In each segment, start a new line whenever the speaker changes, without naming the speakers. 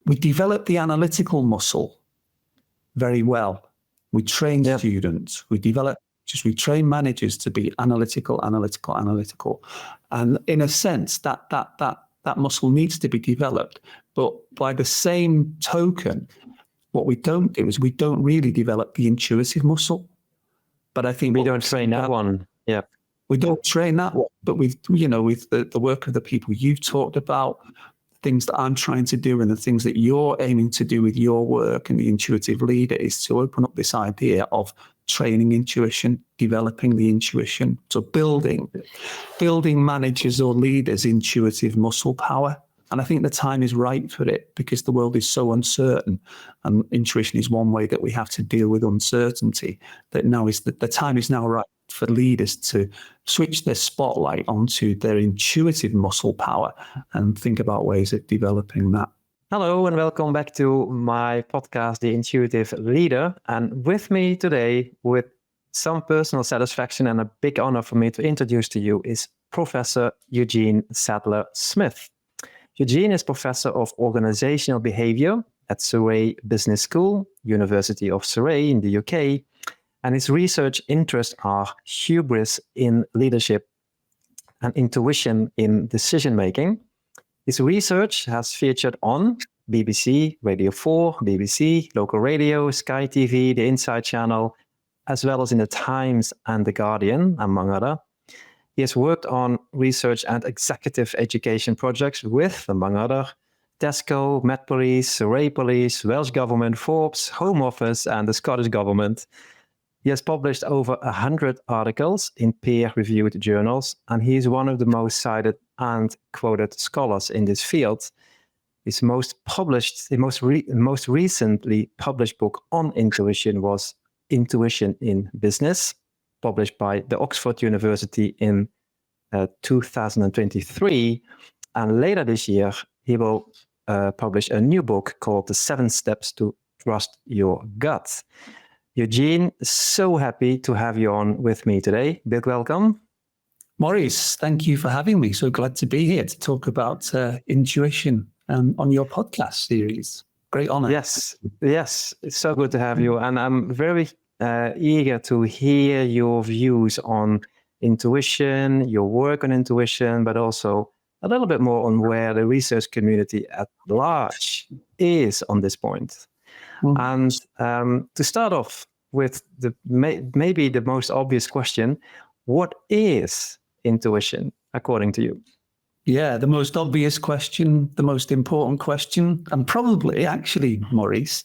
we develop the analytical muscle very well. We train students, we train managers to be analytical. And in a sense, that muscle needs to be developed. But by the same token, what we don't do is we don't really develop the intuitive muscle. But I think
we don't train that one. Yeah.
We don't train that one. But with the work of the people you've talked about, things that I'm trying to do and the things that you're aiming to do with your work and the intuitive leader is to open up this idea of training intuition, developing the intuition, so building managers or leaders' intuitive muscle power. And I think the time is right for it because the world is so uncertain, and intuition is one way that we have to deal with uncertainty. That now is the time is now right for leaders to switch their spotlight onto their intuitive muscle power and think about ways of developing that.
Hello and welcome back to my podcast, The Intuitive Leader. And with me today, with some personal satisfaction and a big honor for me to introduce to you, is Professor Eugene Sadler-Smith. Eugene is Professor of Organizational Behaviour at Surrey Business School, University of Surrey in the UK, and his research interests are hubris in leadership and intuition in decision-making. His research has featured on BBC, Radio 4, BBC, local radio, Sky TV, The Inside Channel, as well as in The Times and The Guardian, among other. He has worked on research and executive education projects with, among other, Tesco, Met Police, Surrey Police, Welsh Government, Forbes, Home Office, and the Scottish Government. He has published over 100 articles in peer-reviewed journals, and he is one of the most cited and quoted scholars in this field. His most recently published book on intuition was Intuition in Business, published by the Oxford University in 2023. And later this year, he will publish a new book called The 7 Steps to Trust Your Gut. Eugene, so happy to have you on with me today. Big welcome.
Maurice, thank you for having me. So glad to be here to talk about intuition on your podcast series. Great honor.
Yes, it's so good to have you. And I'm very eager to hear your views on intuition, your work on intuition, but also a little bit more on where the research community at large is on this point. And to start off with maybe the most obvious question, what is intuition according to you?
Yeah, the most obvious question, the most important question, and probably actually, Maurice,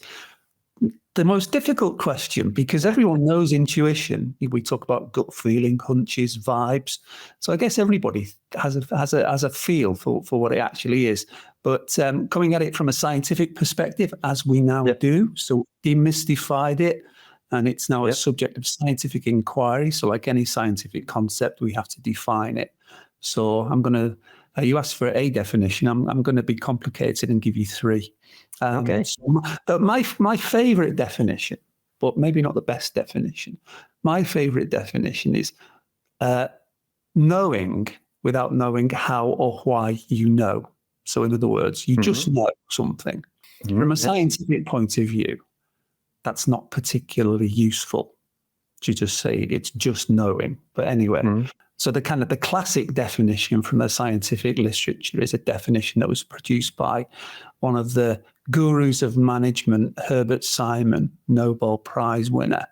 the most difficult question, because everyone knows intuition. We talk about gut feeling, hunches, vibes. So I guess everybody has a feel for what it actually is. But coming at it from a scientific perspective, as we now do, so demystified it, and it's now a subject of scientific inquiry. So like any scientific concept, we have to define it. So I'm going to, you asked for a definition. I'm going to be complicated and give you 3.
Okay.
So my favorite definition, but maybe not the best definition. My favorite definition is knowing without knowing how or why you know. So in other words, you just know something. From a scientific point of view, that's not particularly useful to just say it's just knowing. But anyway, so the classic definition from the scientific literature is a definition that was produced by one of the gurus of management, Herbert Simon, Nobel Prize winner.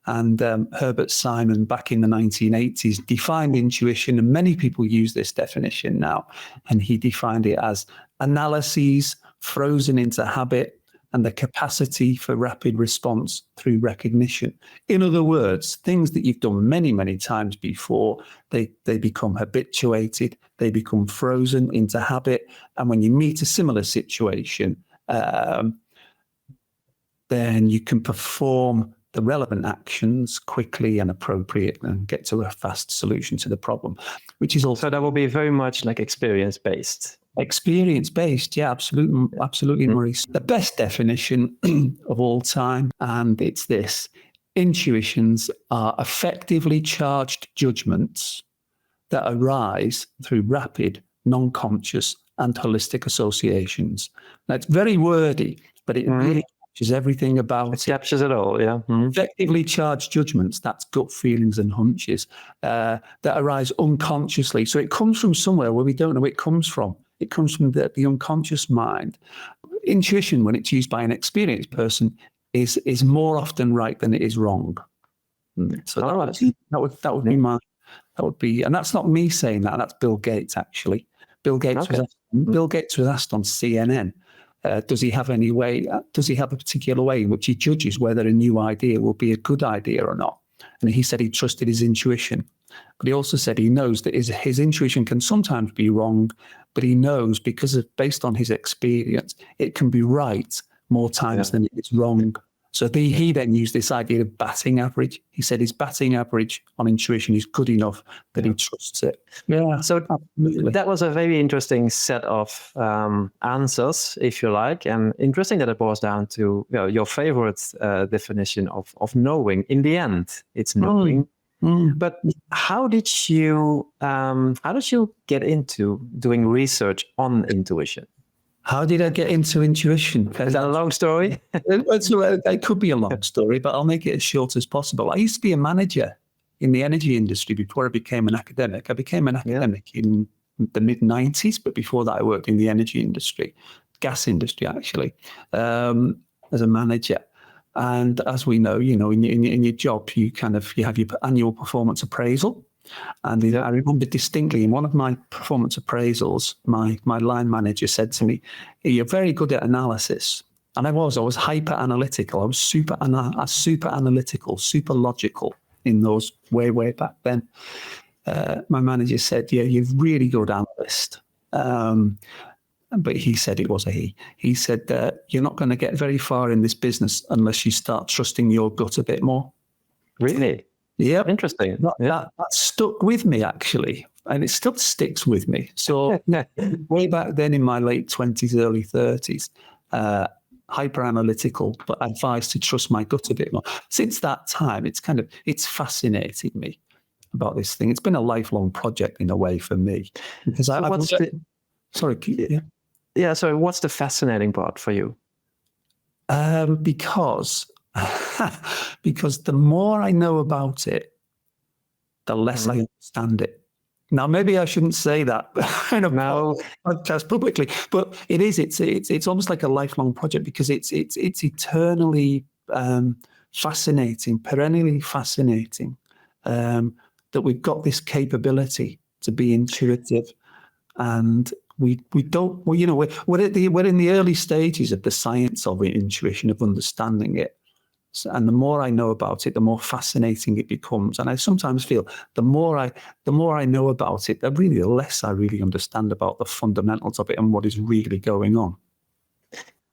And Herbert Simon, back in the 1980s, defined intuition, and many people use this definition now. And he defined it as analyses frozen into habit and the capacity for rapid response through recognition. In other words, things that you've done many, many times before, they become habituated, they become frozen into habit. And when you meet a similar situation, then you can perform the relevant actions quickly and appropriate and get to a fast solution to the problem, which is also...
So that will be very much like experience-based.
Experience-based, yeah, absolutely, Maurice. The best definition of all time, and it's this: intuitions are effectively charged judgments that arise through rapid, non-conscious and holistic associations. Now, it's very wordy, but it really captures everything about it.
Captures it all, yeah.
Effectively charged judgments, that's gut feelings and hunches that arise unconsciously. So it comes from somewhere where we don't know it comes from. It comes from the unconscious mind. Intuition, when it's used by an experienced person, is more often right than it is wrong. So that would be, and that's not me saying that. That's Bill Gates, actually. Bill Gates was asked on CNN, does he have a particular way in which he judges whether a new idea will be a good idea or not? And he said he trusted his intuition. But he also said he knows that his intuition can sometimes be wrong, but he knows based on his experience, it can be right more times than it's wrong. So he then used this idea of batting average. He said his batting average on intuition is good enough that he trusts it. Yeah.
So absolutely. That was a very interesting set of answers, if you like, and interesting that it boils down to your favorite definition of knowing. In the end, it's knowing. But how did you get into doing research on intuition?
How did I get into intuition?
Is that a long story?
It could be a long story, but I'll make it as short as possible. I used to be a manager in the energy industry before I became an academic. I became an academic in the mid-90s, but before that I worked in the energy industry, gas industry actually, as a manager. And as we know, in your job, you have your annual performance appraisal. And I remember distinctly in one of my performance appraisals, my line manager said to me, "You're very good at analysis." And I was hyper analytical. I was super analytical, super logical in those way back then. My manager said, "Yeah, you're a really good analyst." But he said, it was a he. He said, "You're not going to get very far in this business unless you start trusting your gut a bit more."
Really?
Yeah,
interesting.
That stuck with me, actually, and it still sticks with me. So way back then in my late 20s, early 30s, hyper analytical, but advised to trust my gut a bit more. Since that time, it's fascinated me about this thing. It's been a lifelong project in a way for me. Because
So what's the fascinating part for you?
Because the more I know about it, the less I understand it. Now, maybe I shouldn't say that in a podcast publicly, but it is. It's almost like a lifelong project because it's eternally fascinating, perennially fascinating that we've got this capability to be intuitive, and we're in the early stages of the science of intuition, of understanding it. And the more I know about it, the more fascinating it becomes. And I sometimes feel the more I know about it, the less I really understand about the fundamentals of it and what is really going on.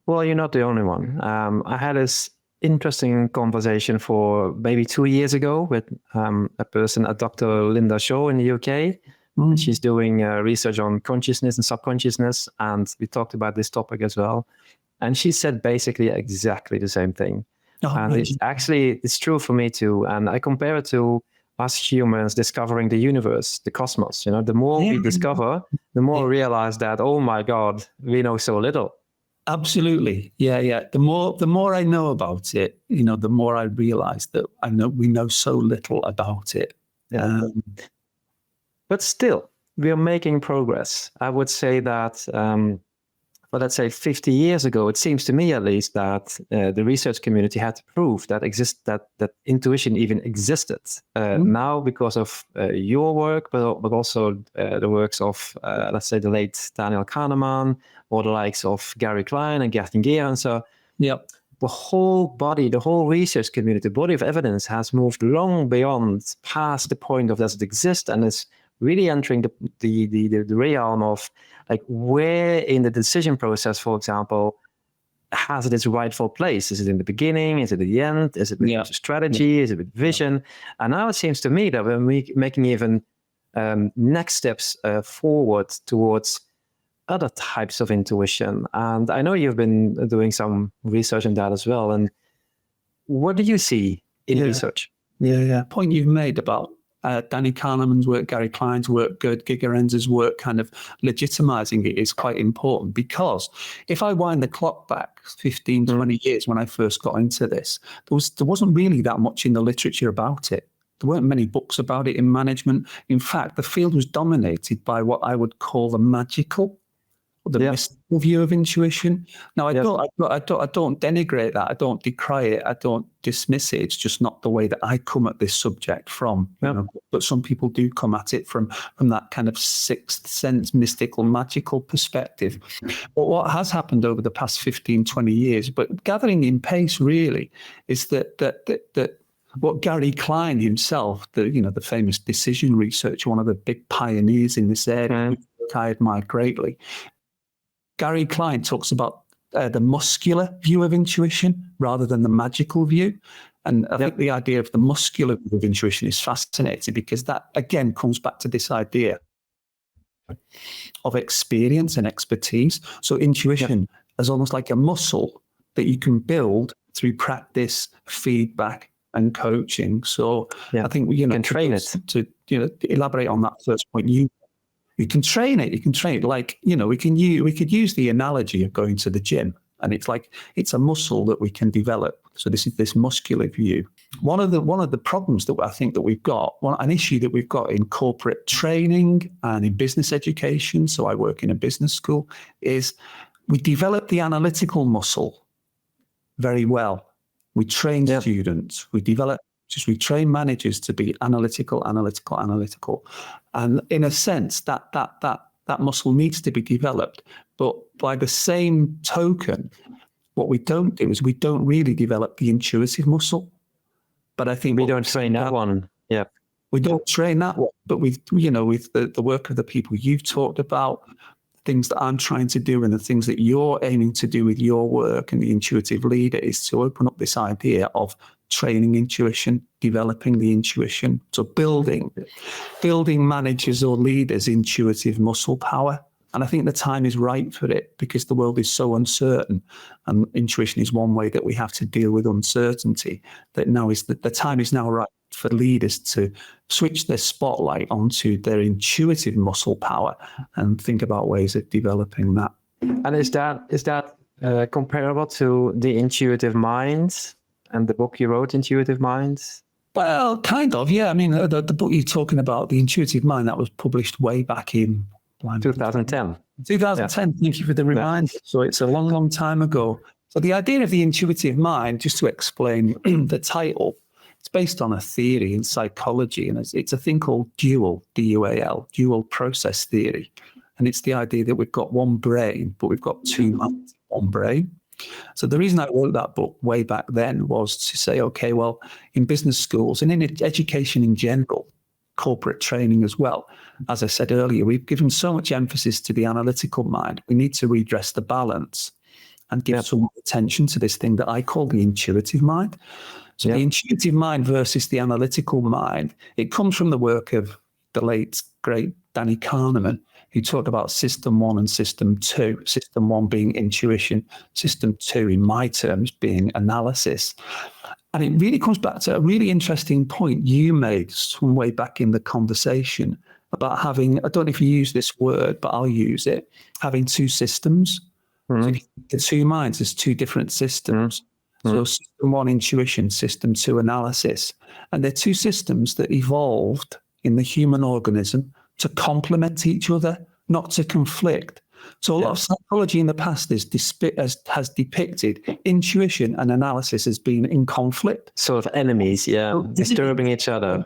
Well, you're not the only one. I had this interesting conversation for maybe 2 years ago with a Dr. Linda Shaw in the UK. She's doing research on consciousness and subconsciousness. And we talked about this topic as well. And she said basically exactly the same thing. And it's true for me too. And I compare it to us humans discovering the universe, the cosmos. The more we discover, the more we realize that, oh my God, we know so little.
Absolutely. Yeah. The more I know about it, the more I realize that we know so little about it.
But still, we are making progress. I would say that let's say 50 years ago, it seems to me at least that the research community had to prove that intuition even existed. Now, because of your work, but also the works of, let's say, the late Daniel Kahneman, or the likes of Gary Klein and Gert Geer. So the whole research community, body of evidence has moved long beyond past the point of does it exist, and is really entering the realm of like where in the decision process, for example, has it its rightful place? Is it in the beginning? Is it at the end? Is it with strategy? Is it with vision? And now it seems to me that we're making even next steps forward towards other types of intuition. And I know you've been doing some research on that as well. And what do you see in research?
Point you've made about Danny Kahneman's work, Gary Klein's work, Gerd Gigerenz's work, kind of legitimizing it is quite important, because if I wind the clock back 15, 20 years when I first got into this, there wasn't really that much in the literature about it. There weren't many books about it in management. In fact, the field was dominated by what I would call the magical, or the mystical view of intuition. Now, I don't denigrate that. I don't decry it. I don't dismiss it. It's just not the way that I come at this subject from. You know, but some people do come at it from that kind of sixth sense, mystical, magical perspective. But what has happened over the past 15, 20 years, but gathering in pace really, is that what Gary Klein himself, the famous decision researcher, one of the big pioneers in this area, who I admire greatly, Gary Klein talks about the muscular view of intuition rather than the magical view. And I think the idea of the muscular view of intuition is fascinating, because that, again, comes back to this idea of experience and expertise. So intuition is almost like a muscle that you can build through practice, feedback, and coaching. So I think we can train it. To elaborate on that first point, you can train it. You can train it. Like, we could use the analogy of going to the gym, and it's a muscle that we can develop. So this is this muscular view. One of the problems that I think that we've got, an issue that we've got in corporate training and in business education, so I work in a business school, is we develop the analytical muscle very well. We train students. We train managers to be analytical. And in a sense, that muscle needs to be developed. But by the same token, what we don't do is we don't really develop the intuitive muscle. But I think
we don't train that one. Yeah.
We don't train that one. But with the work of the people you've talked about, things that I'm trying to do and the things that you're aiming to do with your work and the intuitive leader, is to open up this idea of training intuition, developing the intuition, so building managers or leaders' intuitive muscle power. And I think the time is right for it, because the world is so uncertain, and intuition is one way that we have to deal with uncertainty. The time is now right for leaders to switch their spotlight onto their intuitive muscle power and think about ways of developing that.
And is that comparable to the Intuitive Mind and the book you wrote, Intuitive Minds?
Well, kind of, yeah. I mean, the book you're talking about, The Intuitive Mind, that was published way back in
2010.
2010. Thank you for the reminder. So it's a long, long time ago. So the idea of the intuitive mind, just to explain the title, it's based on a theory in psychology, and it's a thing called dual, D-U-A-L, dual process theory. And it's the idea that we've got one brain, but we've got two minds in one brain. So the reason I wrote that book way back then was to say, okay, well, in business schools and in education in general, corporate training as well, as I said earlier, we've given so much emphasis to the analytical mind. We need to redress the balance and give some attention to this thing that I call the intuitive mind. So the intuitive mind versus the analytical mind, it comes from the work of the late, great Danny Kahneman, who talked about system 1 and system 2, system 1 being intuition, system 2, in my terms, being analysis. And it really comes back to a really interesting point you made some way back in the conversation about having, I don't know if you use this word, but I'll use it, having two systems. So the two minds, there's two different systems. So system 1, intuition, system 2, analysis. And they're two systems that evolved in the human organism to complement each other, not to conflict. So a lot of psychology in the past has depicted intuition and analysis as being in conflict.
Sort of enemies, disturbing each other.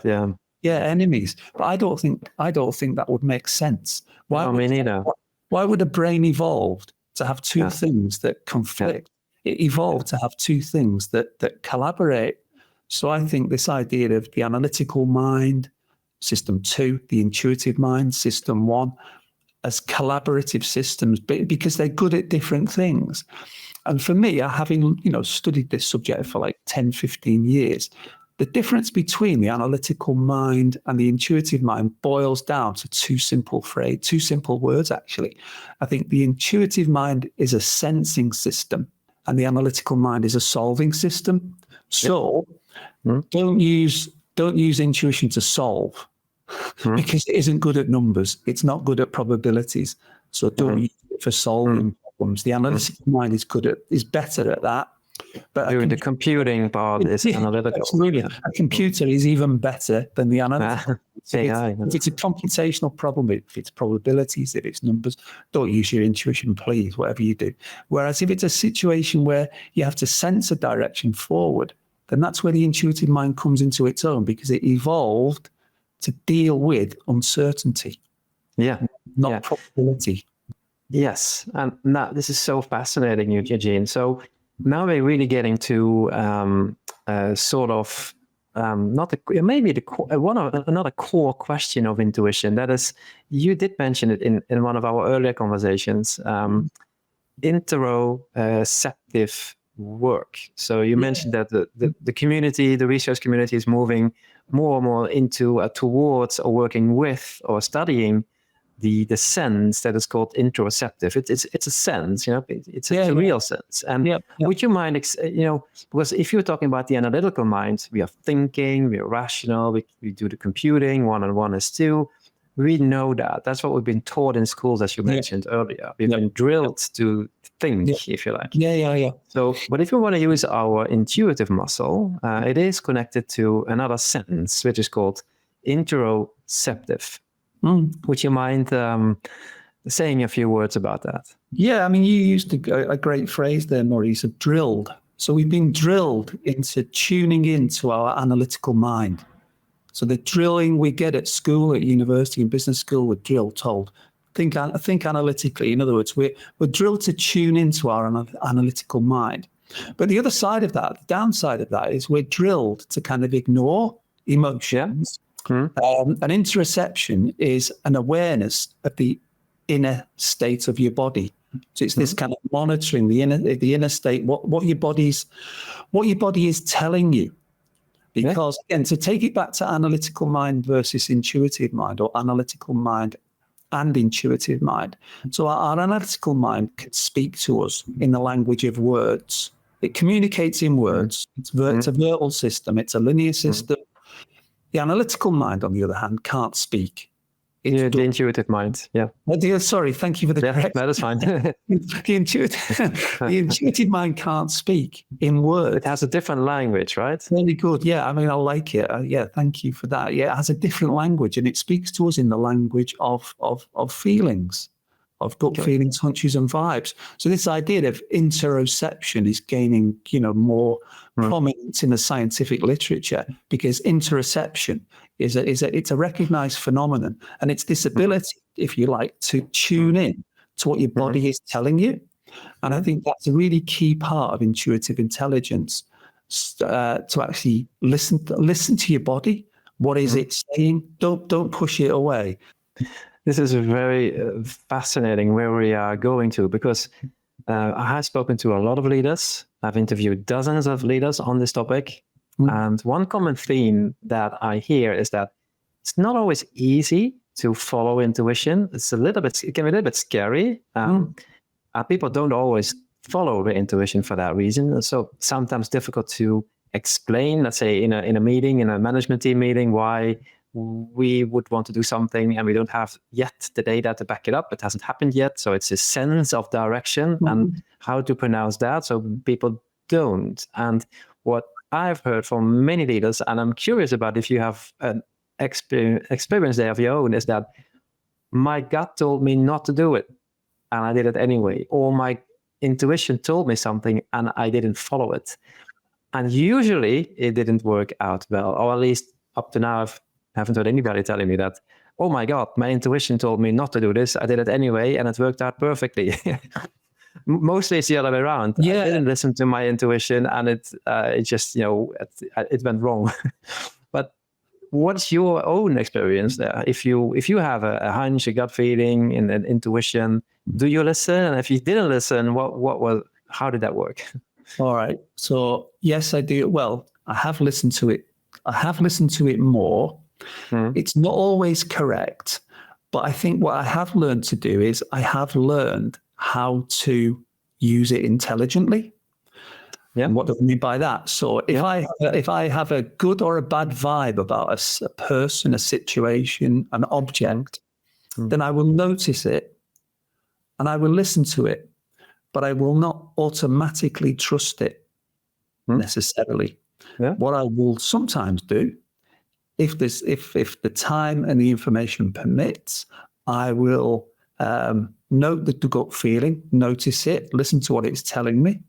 Yeah, enemies. But I don't think that would make sense.
Why
would a brain evolve to have two things that conflict? It evolved to have two things that collaborate. So I think this idea of the analytical mind, system 2, the intuitive mind, system 1, as collaborative systems, because they're good at different things. And for me, having studied this subject for like 10, 15 years, the difference between the analytical mind and the intuitive mind boils down to two simple words, actually. I think the intuitive mind is a sensing system and the analytical mind is a solving system. So don't use don't use intuition to solve because it isn't good at numbers. It's not good at probabilities. So don't use it for solving problems. The analytical mind is better at that. But
doing the computing part is analytical.
Absolutely. A computer is even better than the analytical. If it's a computational problem, if it's probabilities, if it's numbers, don't use your intuition, please, whatever you do. Whereas if it's a situation where you have to sense a direction forward, then that's where the intuitive mind comes into its own, because it evolved to deal with uncertainty, not probability.
Yes, and now this is so fascinating, Eugene. So now we're really getting to sort of another core question of intuition. That is, you did mention it in one of our earlier conversations, interoceptive work. So you mentioned that the community, the research community, is moving more and more into towards or working with or studying the sense that is called interoceptive. It's a sense, it's a real sense. And would you mind, because if you're talking about the analytical mind, we are thinking, we are rational, we do the computing, 1 and 1 is 2. We know that. That's what we've been taught in schools, as you mentioned earlier. We've been drilled to think, if you like. So, but if we want to use our intuitive muscle, it is connected to another sense, which is called interoceptive. Would you mind saying a few words about that?
Yeah, I mean, you used a great phrase there, Maurice, of drilled. So we've been drilled into tuning into our analytical mind. So the drilling we get at school, at university and business school, we're told, think analytically. In other words, we're drilled to tune into our analytical mind. But the other side of that, the downside of that, is we're drilled to kind of ignore emotions. An interoception is an awareness of the inner state of your body. So it's this kind of monitoring the inner state, what your body is telling you. Because again, to take it back to analytical mind versus intuitive mind, or analytical mind and intuitive mind. So our analytical mind can speak to us in the language of words. It communicates in words. It's a verbal system. It's a linear system. The analytical mind, on the other hand, can't speak.
The intuitive mind,
Sorry, thank you for the correction.
That is fine.
the intuitive mind can't speak in words.
It has a different language, right?
Really good. Yeah, I mean, I like it. Thank you for that. Yeah, it has a different language, and it speaks to us in the language of feelings, of gut feelings, hunches, and vibes. So this idea of interoception is gaining, more prominence in the scientific literature, because interoception it's a recognized phenomenon, and it's this ability, if you like, to tune in to what your body is telling you. And I think that's a really key part of intuitive intelligence, to actually listen to your body. What is it saying? Don't push it away.
This is very fascinating where we are going to, because I have spoken to a lot of leaders. I've interviewed dozens of leaders on this topic. And one common theme that I hear is that it's not always easy to follow intuition. It can be a little bit scary. People don't always follow the intuition for that reason. So sometimes difficult to explain, let's say in a meeting, in a management team meeting, why we would want to do something and we don't have yet the data to back it up. It hasn't happened yet. So it's a sense of direction and how to pronounce that. So people don't. And what I've heard from many leaders, and I'm curious about if you have an experience there of your own, is that my gut told me not to do it and I did it anyway. Or my intuition told me something and I didn't follow it. And usually it didn't work out well, or at least up to now, I haven't heard anybody telling me that, oh my God, my intuition told me not to do this. I did it anyway and it worked out perfectly. Mostly it's the other way around. I didn't listen to my intuition and it just, it went wrong. But what's your own experience there? If you have a hunch, a gut feeling, and an intuition, do you listen? And if you didn't listen, how did that work?
All right. So yes, I do. Well, I have listened to it. I have listened to it more. It's not always correct, but I think what I have learned to do is I have learned how to use it intelligently.
Yeah.
And what do I mean by that? So if I have a good or a bad vibe about a person, a situation, an object, then I will notice it and I will listen to it, but I will not automatically trust it necessarily.
Yeah.
What I will sometimes do, if the time and the information permits, I will note the gut feeling, notice it, listen to what it's telling me.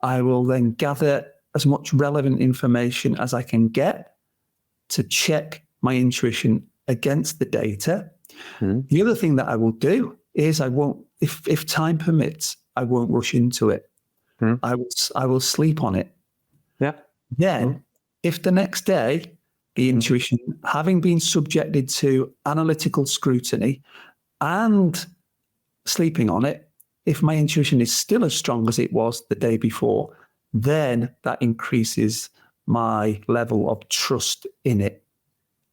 I will then gather as much relevant information as I can get to check my intuition against the data. The other thing that I will do is I won't, if time permits, I won't rush into it. I will sleep on it.
Yeah.
Then, if the next day, the intuition, having been subjected to analytical scrutiny and sleeping on it, if my intuition is still as strong as it was the day before, then that increases my level of trust in it.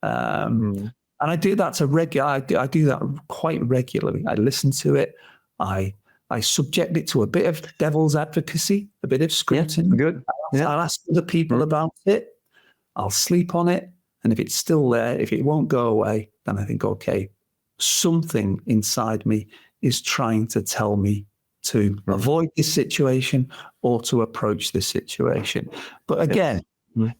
And I do that I do that quite regularly. I listen to it. I subject it to a bit of devil's advocacy, a bit of scrutiny.
Yeah, good.
I'll ask other people about it. I'll sleep on it. And if it's still there, if it won't go away, then I think, okay, something inside me is trying to tell me to avoid this situation or to approach this situation. But again, we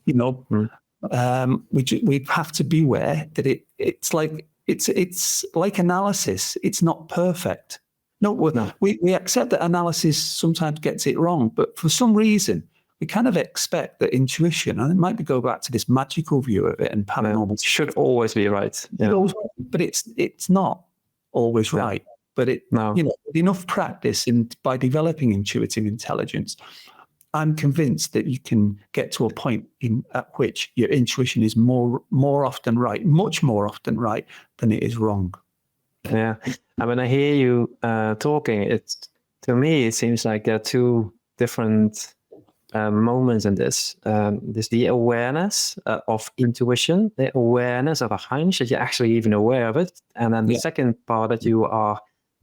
have to beware that it's like analysis. It's not perfect. No. We accept that analysis sometimes gets it wrong, but for some reason we kind of expect that intuition, and it might go back to this magical view of it and paranormal,
should always be right. Yeah.
But it's not always right. But with enough practice and by developing intuitive intelligence, I'm convinced that you can get to a point at which your intuition is more often right, much more often right than it is wrong.
Yeah. And when I hear you talking, to me, it seems like there are two different moments in this. There's the awareness of intuition, the awareness of a hunch that you're actually even aware of it. And then the second part that you are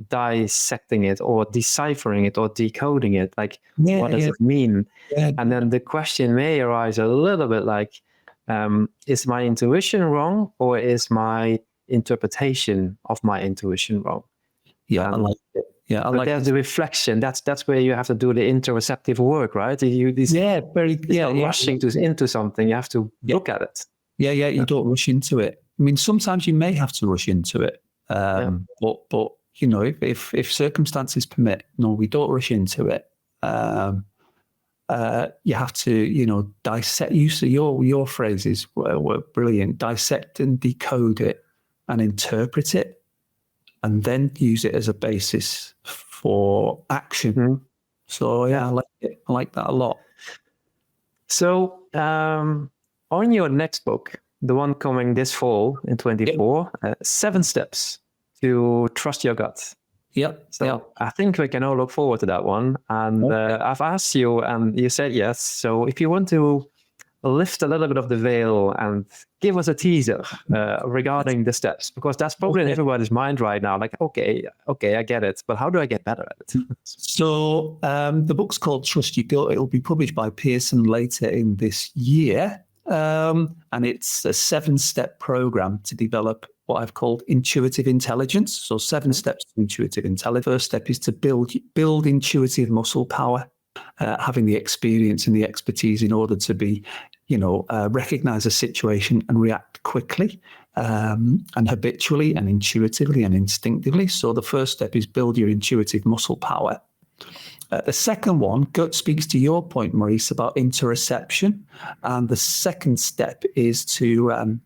dissecting it or deciphering it or decoding it. Like, what does it mean? Yeah. And then the question may arise a little bit like, is my intuition wrong or is my interpretation of my intuition wrong?
Yeah, I like it. Yeah,
but there's the reflection. That's where you have to do the interoceptive work, right? Rushing into something. You have to look at it.
Yeah. You don't rush into it. I mean, sometimes you may have to rush into it, but if circumstances permit, no, we don't rush into it. You have to, dissect. Your phrases were brilliant. Dissect and decode it, and interpret it. And then use it as a basis for action. So I like it. I like that a lot.
So on your next book, the one coming this fall in 24, 7 steps to trust your gut. I think we can all look forward to that one. And I've asked you, and you said yes. So if you want to lift a little bit of the veil and give us a teaser regarding the steps, because that's probably in everybody's mind right now. Like, okay, I get it, but how do I get better at it?
So the book's called Trust Your Gut. It'll be published by Pearson later in this year. And it's a 7-step program to develop what I've called intuitive intelligence. So 7 steps to intuitive intelligence. First step is to build intuitive muscle power, having the experience and the expertise in order to be, recognize a situation and react quickly and habitually and intuitively and instinctively. So the first step is build your intuitive muscle power. The second one, gut, speaks to your point, Maurice, about interoception. And the second step is to,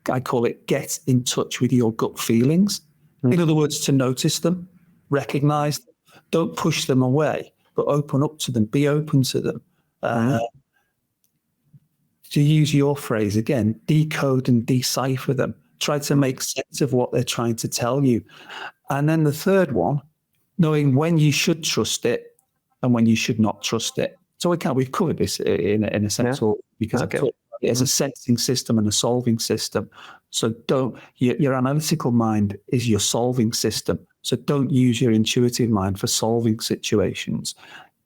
I call it, get in touch with your gut feelings. In other words, to notice them, recognize them, don't push them away, but open up to them, be open to them. To use your phrase again, decode and decipher them. Try to make sense of what they're trying to tell you. And then the third one, knowing when you should trust it and when you should not trust it. So we've covered this in a sense, because I've talked about it as a sensing system and a solving system. So your analytical mind is your solving system. So don't use your intuitive mind for solving situations,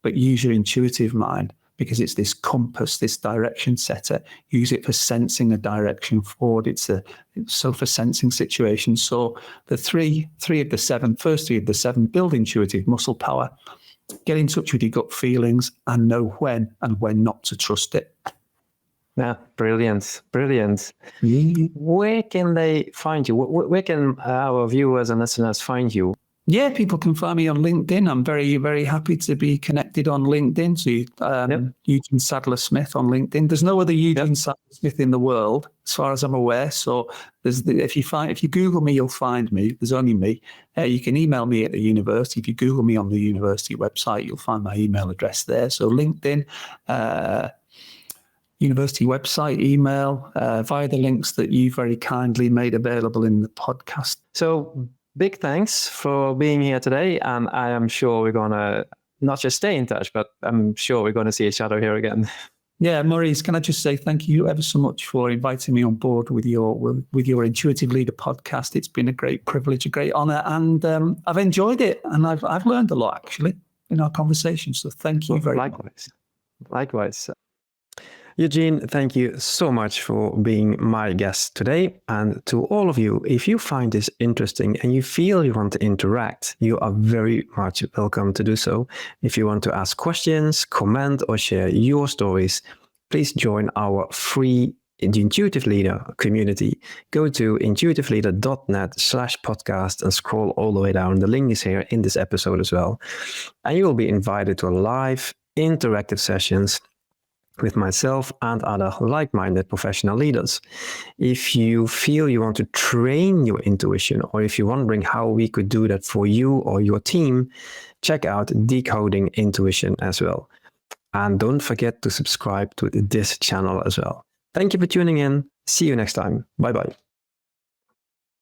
but use your intuitive mind because it's this compass, this direction setter. Use it for sensing a direction forward. So for sensing situations. So the first three of the seven, build intuitive muscle power, get in touch with your gut feelings, and know when and when not to trust it.
Yeah, brilliant. Where can they find you? Where can our viewers and listeners find you?
Yeah, people can find me on LinkedIn. I'm very, very happy to be connected on LinkedIn. So Eugene Sadler-Smith on LinkedIn. There's no other Eugene Sadler-Smith in the world, as far as I'm aware. So if you Google me, you'll find me. There's only me. You can email me at the university. If you Google me on the university website, you'll find my email address there. So LinkedIn, university website, email, via the links that you very kindly made available in the podcast.
So big thanks for being here today. And I am sure we're going to not just stay in touch, but I'm sure we're going to see each other here again.
Yeah, Maurice, can I just say thank you ever so much for inviting me on board with your Intuitive Leader podcast. It's been a great privilege, a great honor, and I've enjoyed it. And I've learned a lot, actually, in our conversation. So thank you very much.
Likewise. Eugene, thank you so much for being my guest today. And to all of you, if you find this interesting and you feel you want to interact, you are very much welcome to do so. If you want to ask questions, comment, or share your stories, please join our free Intuitive Leader community. Go to intuitiveleader.net/podcast and scroll all the way down. The link is here in this episode as well. And you will be invited to live interactive sessions with myself and other like-minded professional leaders. If you feel you want to train your intuition, or if you're wondering how we could do that for you or your team, check out Decoding Intuition as well. And don't forget to subscribe to this channel as well. Thank you for tuning in. See you next time. Bye-bye.